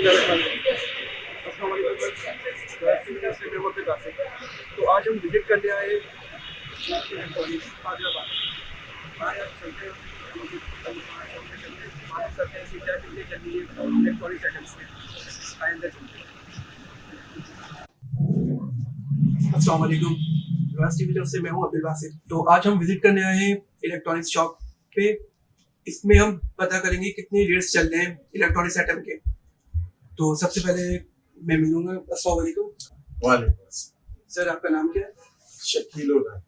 तो आज हम विजिट करने आए हैदराबाद। आज चलते हैं क्या चीज़ें चल रही है इलेक्ट्रॉनिक आइटम्स में। अंदर चलते हैं। अस्सलाम वालेकुम, राज टीवी तरफ से मैं हूँ अब्दुल बासित। तो आज हम विजिट करने आए हैं इलेक्ट्रॉनिक्स शॉप पे। इसमें हम पता करेंगे कितने रेट्स चल रहे हैं इलेक्ट्रॉनिक्स आइटम के। तो सबसे पहले मैं मिलूंगा। अस्सलाम वालेकुम। वालेकुम सर, आपका नाम क्या है? शकील उर रहमान।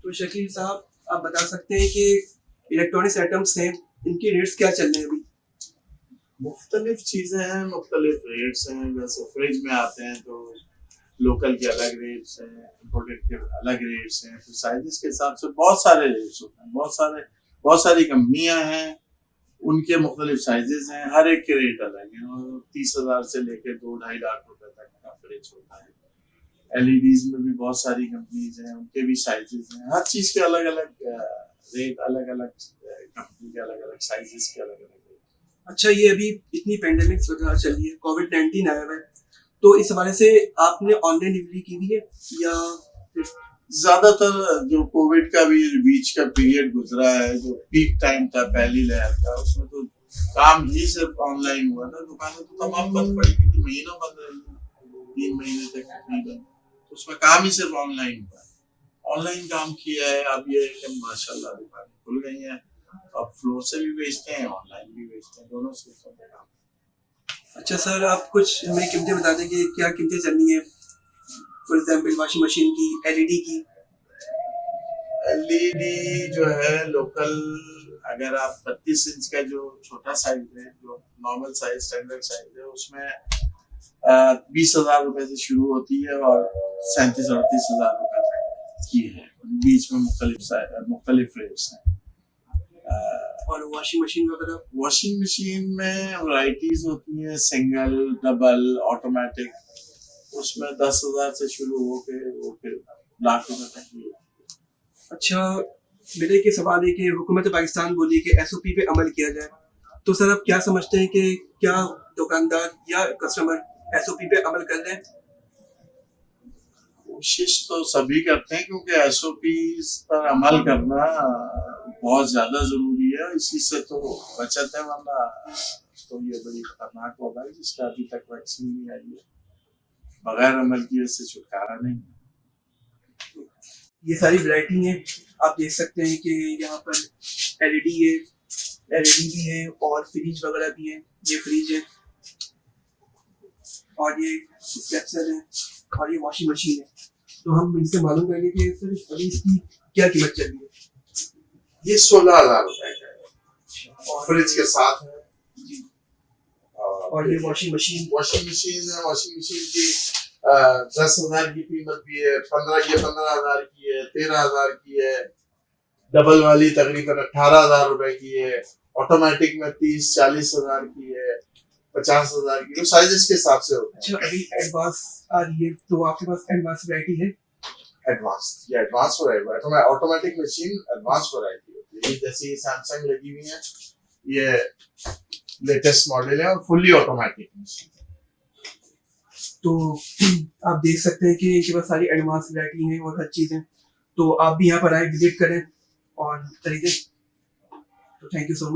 तो शकील साहब, आप बता सकते हैं कि इलेक्ट्रॉनिक्स आइटम्स हैं, इनके रेट्स क्या चल रहे हैं अभी? मुख्तलिफ चीज़ें हैं, मुख्तलिफ रेट्स हैं। जैसे फ्रिज में आते हैं तो लोकल के अलग रेट्स हैं, इम्पोर्टेड के अलग रेट्स हैं। फिर साइजेस के हिसाब से बहुत सारे रेट्स होते हैं। बहुत सारी कंपनियां हैं, उनके मुख्तलिफ साइजेस हैं, हर एक के रेट अलग हैं। और 30,000 से लेकर 2-2.5 लाख रुपए तक का फ्रिज होता है। एलईडीज में भी बहुत सारी कंपनीज हैं, उनके भी साइजेस हैं। हर चीज़ के अलग अलग रेट, अलग अलग कंपनी के अलग अलग साइजेस के अलग अलग रेट। अच्छा, ये अभी इतनी पेंडेमिक्स वगैरह चल रही है, कोविड-19 आया हुआ है, तो इस हवाले से आपने ऑनलाइन डिलीवरी की हुई है या ज्यादातर जो कोविड का भी बीच का पीरियड गुजरा है, जो पीक टाइम था पहली लहर का, उसमें तो काम ही सिर्फ ऑनलाइन हुआ था। दुकानें तो तमाम बंद पड़ी, क्योंकि महीनों बंद रही, 3 महीने तक तकरीबन। उसमें काम ही सिर्फ ऑनलाइन हुआ। ऑनलाइन काम किया है। अब ये कि माशाल्लाह दुकानें खुल गई हैं, अब फ्लोर से भी बेचते हैं, ऑनलाइन भी बेचते हैं, दोनों सूरतों में काम। अच्छा सर, आप कुछ हमें कीमतें बता दें कि क्या कीमतें चलनी है? फॉर एग्जांपल वॉशिंग मशीन की, एलईडी की। एलईडी जो है लोकल, अगर आप 32 इंच का जो छोटा साइज है, जो नॉर्मल साइज स्टैंडर्ड साइज है, उसमें 20,000 रुपए से शुरू होती है और 37-38,000 रुपए तक की है। बीच में मुख्तलिफ रेट्स हैं। और वॉशिंग मशीन वगैरह? वॉशिंग मशीन में वैरायटीज होती हैं, सिंगल, डबल, ऑटोमेटिक। उसमें 10,000 से शुरू होके वो फिर लाख रुपए तक की। अच्छा, मेरे के सवाल है कि हुकूमत पाकिस्तान बोली कि एसओपी पे अमल किया जाए, तो सर आप क्या समझते हैं कि क्या दुकानदार या कस्टमर एसओपी पे अमल कर रहे हैं? कोशिश तो सभी करते हैं, क्योंकि एसओपी पर अमल करना बहुत ज्यादा जरूरी है। इसी से तो बचत है, वरना तो ये बड़ी खतरनाक वबा है जिसका अभी तक वैक्सीन नहीं आई है। बगैर अमल किए इससे छुटकारा नहीं है। ये सारी वैरायटी है, आप देख सकते हैं कि यहाँ पर एलईडी है, एलईडी भी है और फ्रिज वगैरह भी है। ये फ्रिज है और ये मिक्सर है और ये वॉशिंग मशीन है। तो हम इनसे मालूम करेंगे कि सर अभी इसकी क्या कीमत चल रही है। ये 16,000 रुपए का है और फ्रिज के साथ है जी। और ये वॉशिंग मशीन है। वॉशिंग मशीन की 10,000 की कीमत भी है, 15,000 की है, 13,000 की है। डबल वाली तकरीबन 18,000 रुपए की है। ऑटोमेटिक में 30-40,000 की है, 50,000 की। तो साइजेस के हिसाब से होता है। अच्छा, अभी एडवांस आ रही है, तो आपके पास एडवांस वैरायटी है? एडवांस वैरायटी है। ऑटोमेटिक मशीन एडवांस वैरायटी होती है। जैसे ये सैमसंग लगी हुई है, ये लेटेस्ट मॉडल है और फुल्ली ऑटोमेटिक मशीन। तो आप देख सकते हैं कि इनके पास सारी एडवांस वैरायटी है और हर चीज़ है। तो आप भी यहाँ पर आए, विजिट करें और खरीदें। तो थैंक यू सो मच।